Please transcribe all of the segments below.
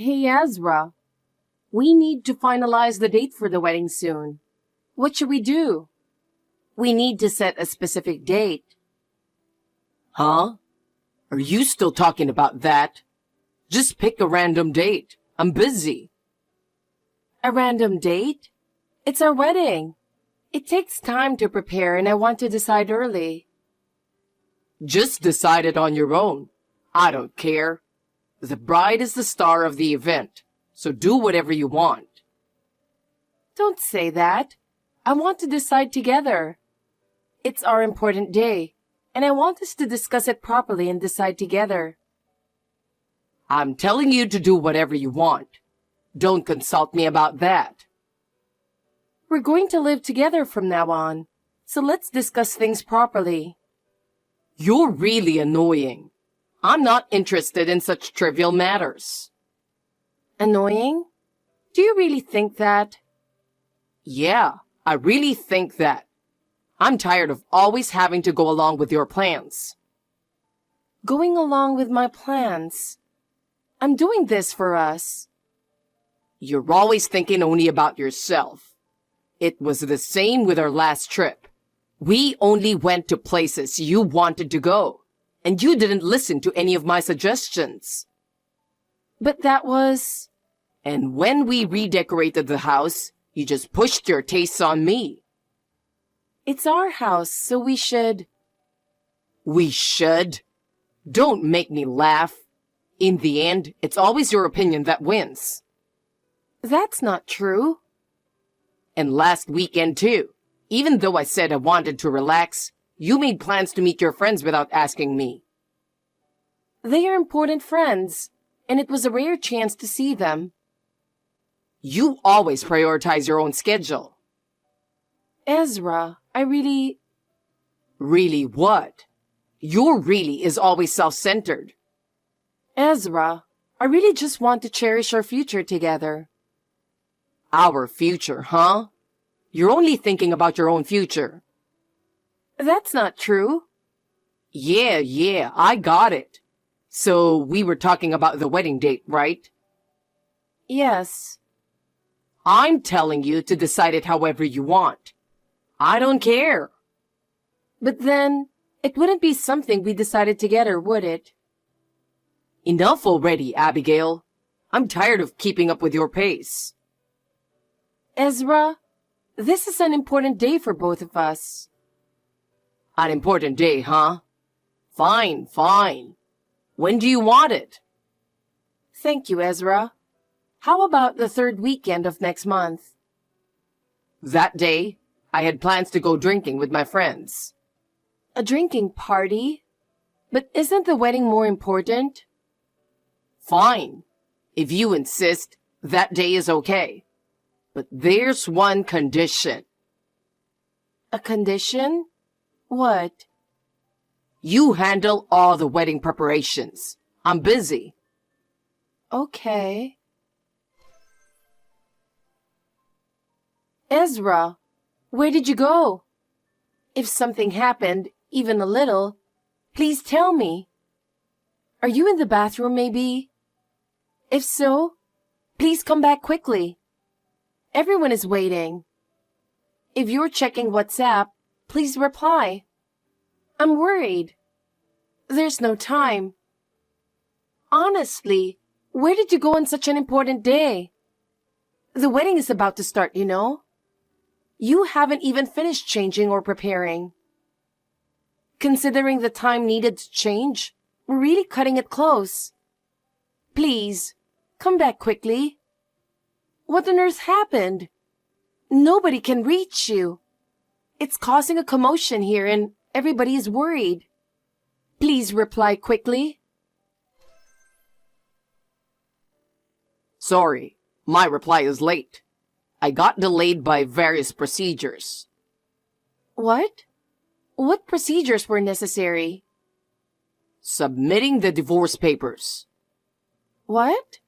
Hey Ezra, we need to finalize the date for the wedding soon. What should we do? We need to set a specific date. Huh? Are you still talking about that? Just pick a random date. I'm busy. A random date? It's our wedding. It takes time to prepare and I want to decide early. Just decide it on your own. I don't care. The bride is the star of the event, so do whatever you want. Don't say that. I want to decide together. It's our important day, and I want us to discuss it properly and decide together. I'm telling you to do whatever you want. Don't consult me about that. We're going to live together from now on, so let's discuss things properly. You're really annoying. I'm not interested in such trivial matters. Annoying? Do you really think that? Yeah, I really think that. I'm tired of always having to go along with your plans. Going along with my plans? I'm doing this for us. You're always thinking only about yourself. It was the same with our last trip. We only went to places you wanted to go, and you didn't listen to any of my suggestions. But that was... And when we redecorated the house, you just pushed your tastes on me. It's our house, so we should... We should? Don't make me laugh. In the end, it's always your opinion that wins. That's not true. And last weekend too. Even though I said I wanted to relax, you made plans to meet your friends without asking me. They are important friends, and it was a rare chance to see them. You always prioritize your own schedule. Ezra, I really... Really what? Your really is always self-centered. Ezra, I really just want to cherish our future together. Our future, huh? You're only thinking about your own future. That's not true. Yeah, I got it. So we were talking about the wedding date, right? Yes. I'm telling you to decide it however you want. I don't care. But then, it wouldn't be something we decided together, would it? Enough already, Abigail. I'm tired of keeping up with your pace. Ezra, this is an important day for both of us. An important day, huh? Fine. When do you want it? Thank you, Ezra. How about the third weekend of next month? That day, I had plans to go drinking with my friends. A drinking party? But isn't the wedding more important? Fine. If you insist, that day is okay. But there's one condition. A condition? What? You handle all the wedding preparations. I'm busy. Okay. Ezra, where did you go? If something happened, even a little, please tell me. Are you in the bathroom, maybe? If so, please come back quickly. Everyone is waiting. If you're checking WhatsApp, please reply. I'm worried. There's no time. Honestly, where did you go on such an important day? The wedding is about to start, you know. You haven't even finished changing or preparing. Considering the time needed to change, we're really cutting it close. Please, come back quickly. What on earth happened? Nobody can reach you. It's causing a commotion here and everybody is worried. Please reply quickly. Sorry, my reply is late. I got delayed by various procedures. What? What procedures were necessary? Submitting the divorce papers. What?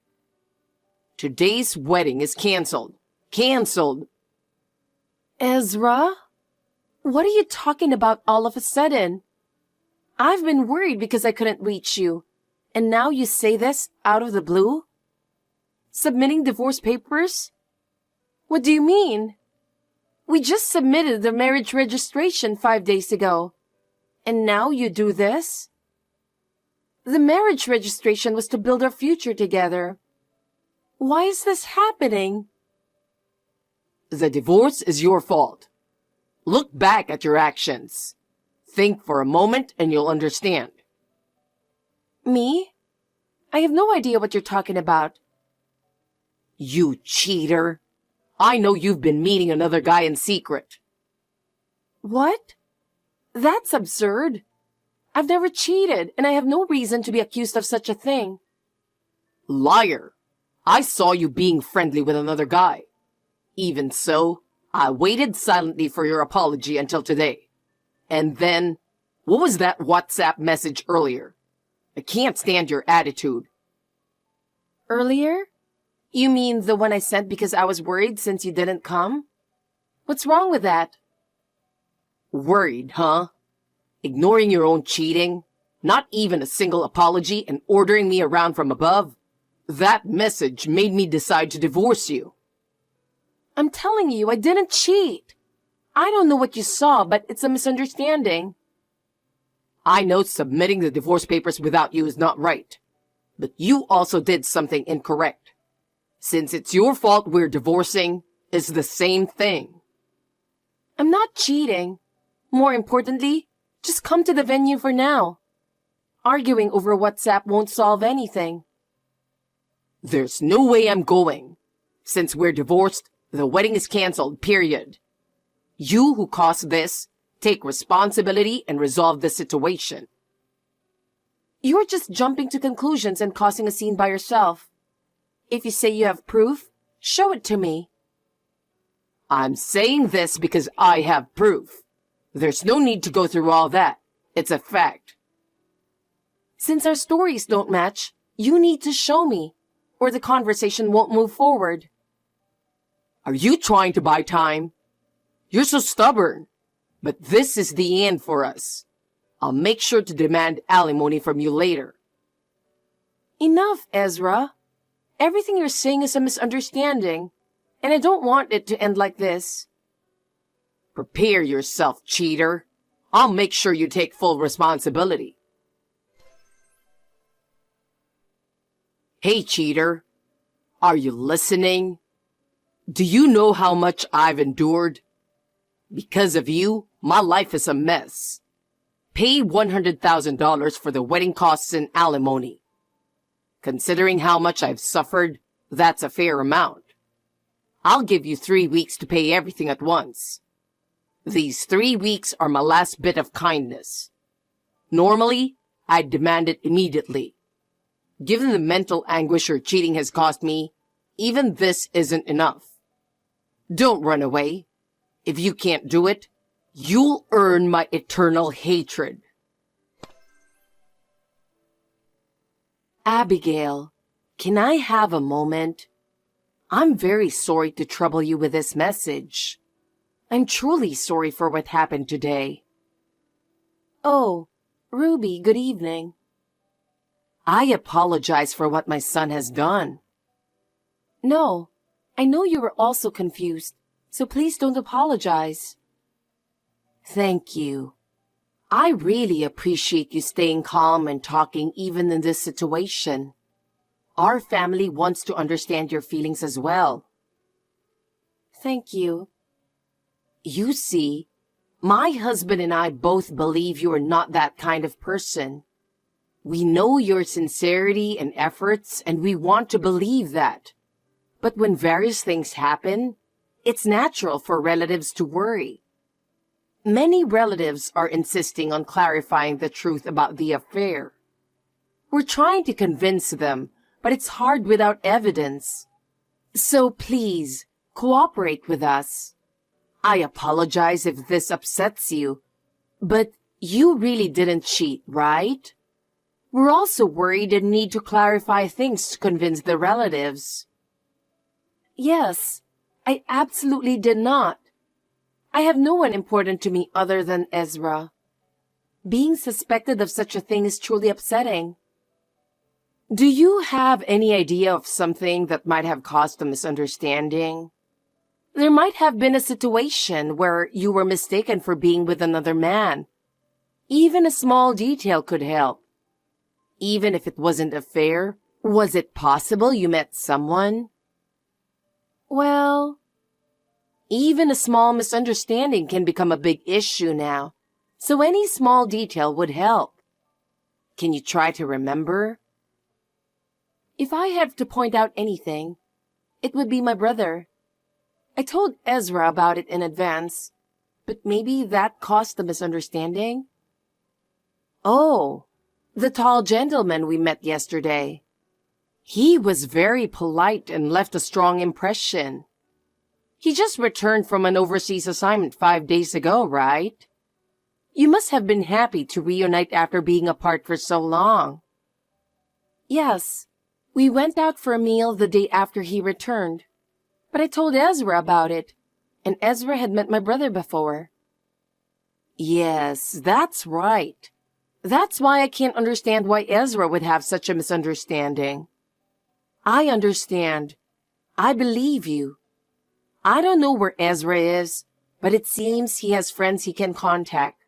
Today's wedding is canceled. Canceled. Ezra? What are you talking about all of a sudden? I've been worried because I couldn't reach you. And now you say this out of the blue? Submitting divorce papers? What do you mean? We just submitted the marriage registration 5 days ago. And now you do this? The marriage registration was to build our future together. Why is this happening? The divorce is your fault. Look back at your actions. Think for a moment and you'll understand. Me? I have no idea what you're talking about. You cheater. I know you've been meeting another guy in secret. What? That's absurd. I've never cheated, and I have no reason to be accused of such a thing. Liar. I saw you being friendly with another guy. Even so, I waited silently for your apology until today. And then, what was that WhatsApp message earlier? I can't stand your attitude. Earlier? You mean the one I sent because I was worried since you didn't come? What's wrong with that? Worried, huh? Ignoring your own cheating? Not even a single apology and ordering me around from above? That message made me decide to divorce you. I'm telling you, I didn't cheat. I don't know what you saw, but it's a misunderstanding. I know submitting the divorce papers without you is not right. But you also did something incorrect. Since it's your fault we're divorcing, it's the same thing. I'm not cheating. More importantly, just come to the venue for now. Arguing over WhatsApp won't solve anything. There's no way I'm going. Since we're divorced, the wedding is canceled, period. You who caused this, take responsibility and resolve the situation. You're just jumping to conclusions and causing a scene by yourself. If you say you have proof, show it to me. I'm saying this because I have proof. There's no need to go through all that. It's a fact. Since our stories don't match, you need to show me, or the conversation won't move forward. Are you trying to buy time? You're so stubborn. But this is the end for us. I'll make sure to demand alimony from you later. Enough, Ezra. Everything you're saying is a misunderstanding, and I don't want it to end like this. Prepare yourself, cheater. I'll make sure you take full responsibility. Hey, cheater. Are you listening? Do you know how much I've endured? Because of you, my life is a mess. Pay $100,000 for the wedding costs and alimony. Considering how much I've suffered, that's a fair amount. I'll give you 3 weeks to pay everything at once. These 3 weeks are my last bit of kindness. Normally, I'd demand it immediately. Given the mental anguish your cheating has caused me, even this isn't enough. Don't run away. If you can't do it, you'll earn my eternal hatred. Abigail, can I have a moment? I'm very sorry to trouble you with this message. I'm truly sorry for what happened today. Oh, Ruby, good evening. I apologize for what my son has done. No, I know you were also confused, so please don't apologize. Thank you. I really appreciate you staying calm and talking even in this situation. Our family wants to understand your feelings as well. Thank you. You see, my husband and I both believe you are not that kind of person. We know your sincerity and efforts, and we want to believe that. But when various things happen, it's natural for relatives to worry. Many relatives are insisting on clarifying the truth about the affair. We're trying to convince them, but it's hard without evidence. So please, cooperate with us. I apologize if this upsets you, but you really didn't cheat, right? We're also worried and need to clarify things to convince the relatives. Yes, I absolutely did not. I have no one important to me other than Ezra. Being suspected of such a thing is truly upsetting. Do you have any idea of something that might have caused a misunderstanding? There might have been a situation where you were mistaken for being with another man. Even a small detail could help. Even if it wasn't a affair, was it possible you met someone? Well, even a small misunderstanding can become a big issue now, so any small detail would help. Can you try to remember? If I had to point out anything, it would be my brother. I told Ezra about it in advance, but maybe that caused the misunderstanding? Oh, the tall gentleman we met yesterday. He was very polite and left a strong impression. He just returned from an overseas assignment 5 days ago, right? You must have been happy to reunite after being apart for so long. Yes, we went out for a meal the day after he returned. But I told Ezra about it, and Ezra had met my brother before. Yes, that's right. That's why I can't understand why Ezra would have such a misunderstanding. I understand. I believe you. I don't know where Ezra is, but it seems he has friends he can contact.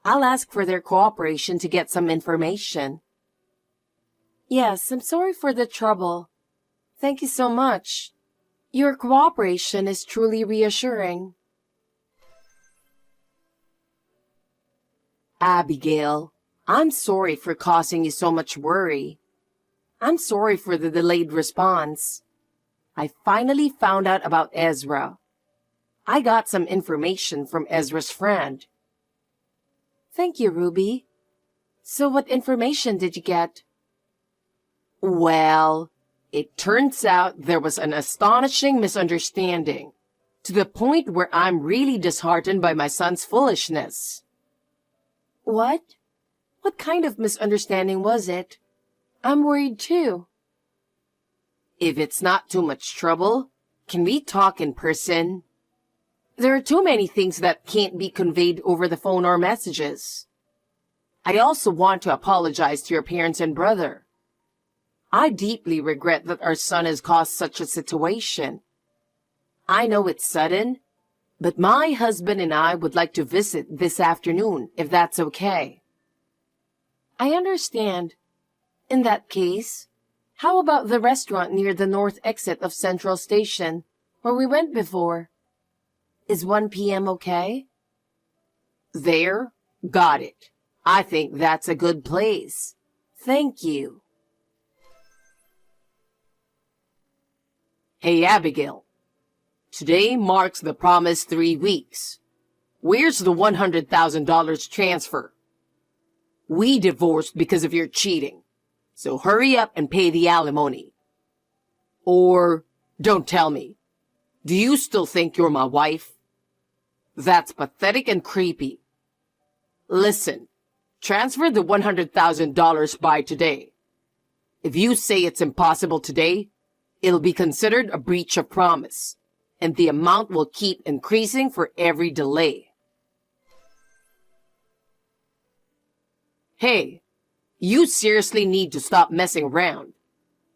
I'll ask for their cooperation to get some information. Yes, I'm sorry for the trouble. Thank you so much. Your cooperation is truly reassuring. Abigail, I'm sorry for causing you so much worry. I'm sorry for the delayed response. I finally found out about Ezra. I got some information from Ezra's friend. Thank you, Ruby. So what information did you get? Well, it turns out there was an astonishing misunderstanding, to the point where I'm really disheartened by my son's foolishness. What? What kind of misunderstanding was it? I'm worried too. If it's not too much trouble, can we talk in person? There are too many things that can't be conveyed over the phone or messages. I also want to apologize to your parents and brother. I deeply regret that our son has caused such a situation. I know it's sudden, but my husband and I would like to visit this afternoon, if that's okay. I understand. In that case, how about the restaurant near the north exit of Central Station, where we went before? Is 1 p.m. okay? There? Got it. I think that's a good place. Thank you. Hey, Abigail. Today marks the promised 3 weeks. Where's the $100,000 transfer? We divorced because of your cheating, so hurry up and pay the alimony. Or, don't tell me, do you still think you're my wife? That's pathetic and creepy. Listen, transfer the $100,000 by today. If you say it's impossible today, it'll be considered a breach of promise, and the amount will keep increasing for every delay. Hey, you seriously need to stop messing around.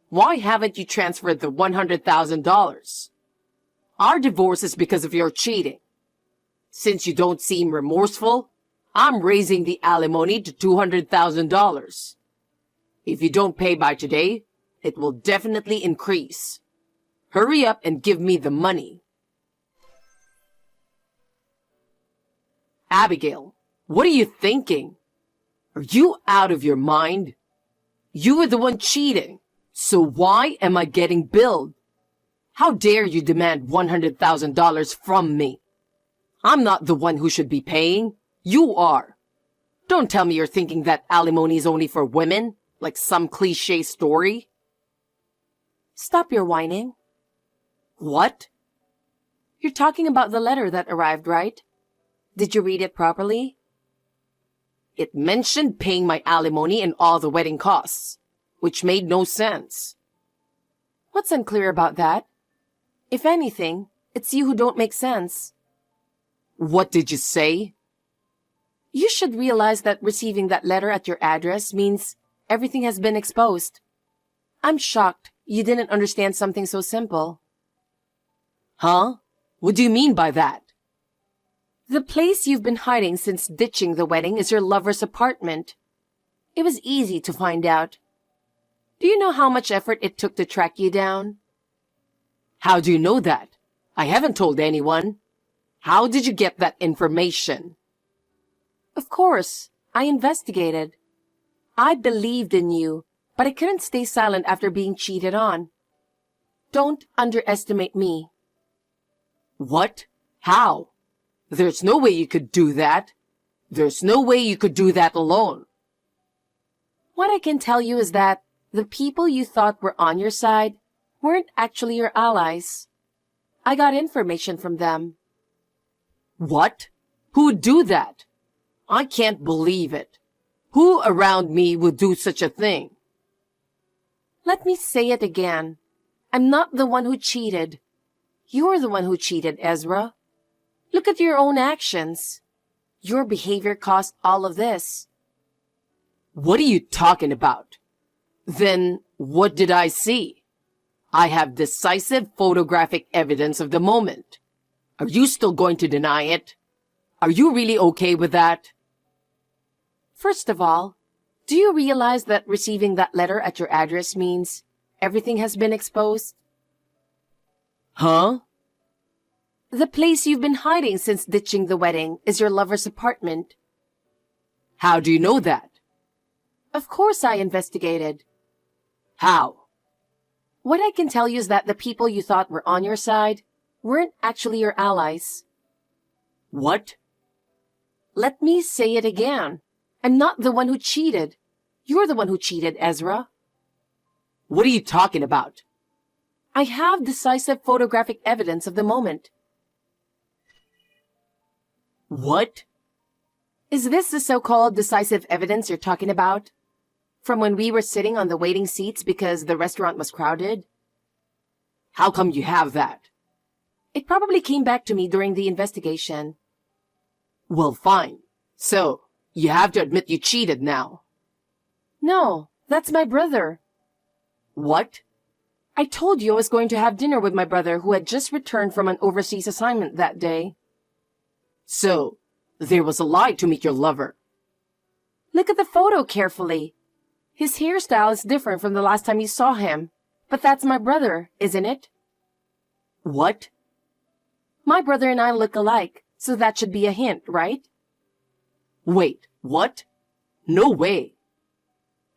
Why haven't you transferred the $100,000? Our divorce is because of your cheating. Since you don't seem remorseful, I'm raising the alimony to $200,000. If you don't pay by today, it will definitely increase. Hurry up and give me the money. Abigail, what are you thinking? Are you out of your mind? You were the one cheating, so why am I getting billed? How dare you demand $100,000 from me? I'm not the one who should be paying. You are. Don't tell me you're thinking that alimony is only for women, like some cliché story. Stop your whining. What? You're talking about the letter that arrived, right? Did you read it properly? It mentioned paying my alimony and all the wedding costs, which made no sense. What's unclear about that? If anything, it's you who don't make sense. What did you say? You should realize that receiving that letter at your address means everything has been exposed. I'm shocked you didn't understand something so simple. Huh? What do you mean by that? The place you've been hiding since ditching the wedding is your lover's apartment. It was easy to find out. Do you know how much effort it took to track you down? How do you know that? I haven't told anyone. How did you get that information? Of course, I investigated. I believed in you, but I couldn't stay silent after being cheated on. Don't underestimate me. What? How? There's no way you could do that. There's no way you could do that alone. What I can tell you is that the people you thought were on your side weren't actually your allies. I got information from them. What? Who would do that? I can't believe it. Who around me would do such a thing? Let me say it again. I'm not the one who cheated. You're the one who cheated, Ezra. Look at your own actions. Your behavior caused all of this. What are you talking about? Then what did I see? I have decisive photographic evidence of the moment. Are you still going to deny it? Are you really okay with that? First of all, do you realize that receiving that letter at your address means everything has been exposed? Huh? The place you've been hiding since ditching the wedding is your lover's apartment. How do you know that? Of course I investigated. How? What I can tell you is that the people you thought were on your side weren't actually your allies. What? Let me say it again. I'm not the one who cheated. You're the one who cheated, Ezra. What are you talking about? I have decisive photographic evidence of the moment. What? Is this the so-called decisive evidence you're talking about? From when we were sitting on the waiting seats because the restaurant was crowded? How come you have that? It probably came back to me during the investigation. Well, fine. So, you have to admit you cheated now. No, that's my brother. What? I told you I was going to have dinner with my brother who had just returned from an overseas assignment that day. So, there was a lie to meet your lover. Look at the photo carefully. His hairstyle is different from the last time you saw him. But that's my brother, isn't it? What? My brother and I look alike, so that should be a hint, right? Wait, what? No way.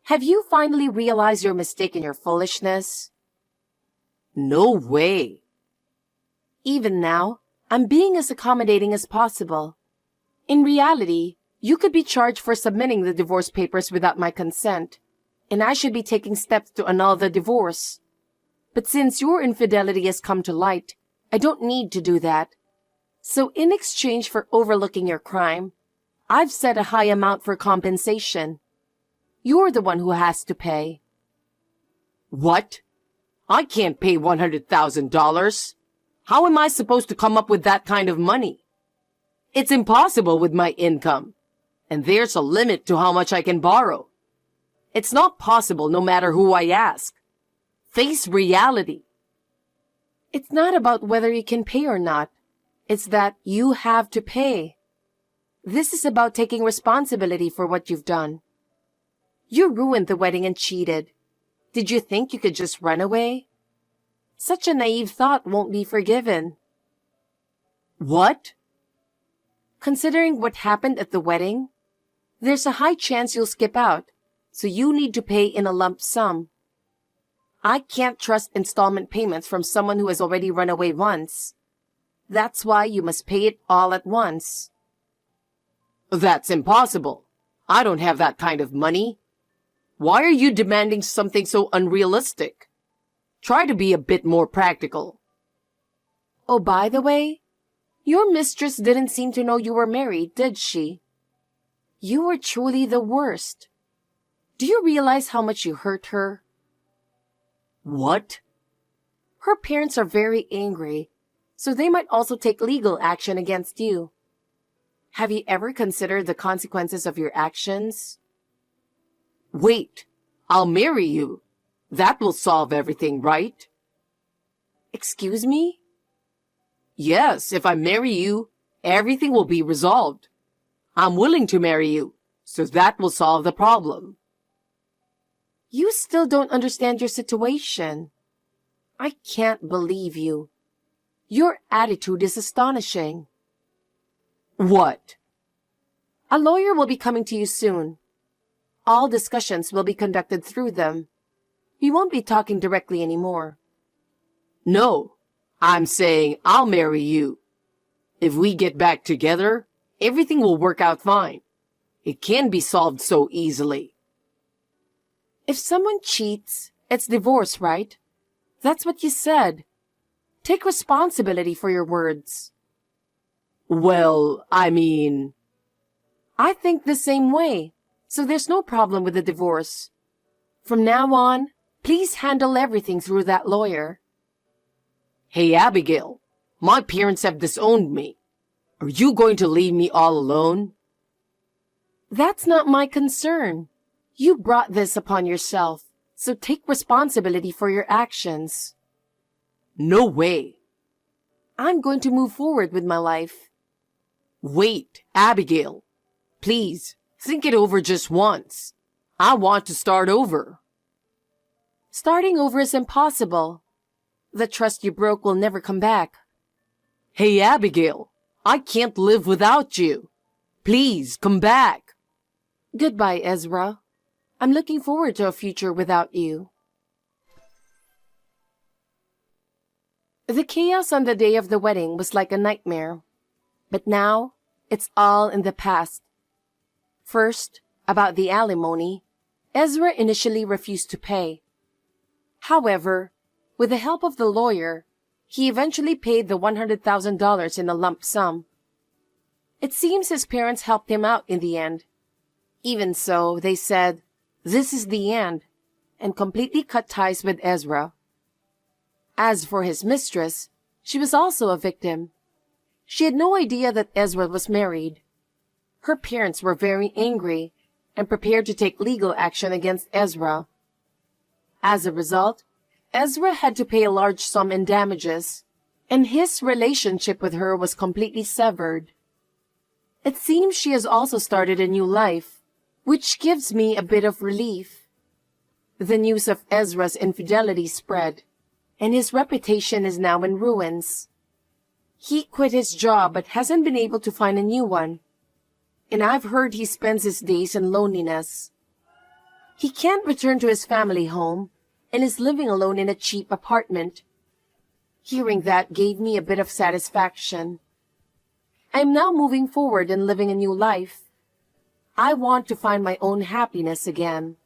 Have you finally realized your mistake and your foolishness? No way. Even now, I'm being as accommodating as possible. In reality, you could be charged for submitting the divorce papers without my consent, and I should be taking steps to annul the divorce. But since your infidelity has come to light, I don't need to do that. So in exchange for overlooking your crime, I've set a high amount for compensation. You're the one who has to pay. What? I can't pay $100,000. How am I supposed to come up with that kind of money? It's impossible with my income, and there's a limit to how much I can borrow. It's not possible no matter who I ask. Face reality. It's not about whether you can pay or not. It's that you have to pay. This is about taking responsibility for what you've done. You ruined the wedding and cheated. Did you think you could just run away? Such a naive thought won't be forgiven. What? Considering what happened at the wedding, there's a high chance you'll skip out, so you need to pay in a lump sum. I can't trust installment payments from someone who has already run away once. That's why you must pay it all at once. That's impossible. I don't have that kind of money. Why are you demanding something so unrealistic? Try to be a bit more practical. Oh, by the way, your mistress didn't seem to know you were married, did she? You were truly the worst. Do you realize how much you hurt her? What? Her parents are very angry, so they might also take legal action against you. Have you ever considered the consequences of your actions? Wait, I'll marry you. That will solve everything, right? Excuse me? Yes, if I marry you, everything will be resolved. I'm willing to marry you, so that will solve the problem. You still don't understand your situation. I can't believe you. Your attitude is astonishing. What? A lawyer will be coming to you soon. All discussions will be conducted through them. We won't be talking directly anymore. No, I'm saying I'll marry you. If we get back together, everything will work out fine. It can be solved so easily. If someone cheats, it's divorce, right? That's what you said. Take responsibility for your words. Well, I mean... I think the same way, so there's no problem with the divorce. From now on, please handle everything through that lawyer. Hey, Abigail, my parents have disowned me. Are you going to leave me all alone? That's not my concern. You brought this upon yourself, so take responsibility for your actions. No way. I'm going to move forward with my life. Wait, Abigail. Please, think it over just once. I want to start over. Starting over is impossible. The trust you broke will never come back. Hey, Abigail, I can't live without you. Please, come back. Goodbye, Ezra. I'm looking forward to a future without you. The chaos on the day of the wedding was like a nightmare. But now, it's all in the past. First, about the alimony, Ezra initially refused to pay. However, with the help of the lawyer, he eventually paid the $100,000 in a lump sum. It seems his parents helped him out in the end. Even so, they said, "This is the end," and completely cut ties with Ezra. As for his mistress, she was also a victim. She had no idea that Ezra was married. Her parents were very angry and prepared to take legal action against Ezra. As a result, Ezra had to pay a large sum in damages, and his relationship with her was completely severed. It seems she has also started a new life, which gives me a bit of relief. The news of Ezra's infidelity spread, and his reputation is now in ruins. He quit his job but hasn't been able to find a new one, and I've heard he spends his days in loneliness. He can't return to his family home and is living alone in a cheap apartment. Hearing that gave me a bit of satisfaction. I'm now moving forward and living a new life. I want to find my own happiness again.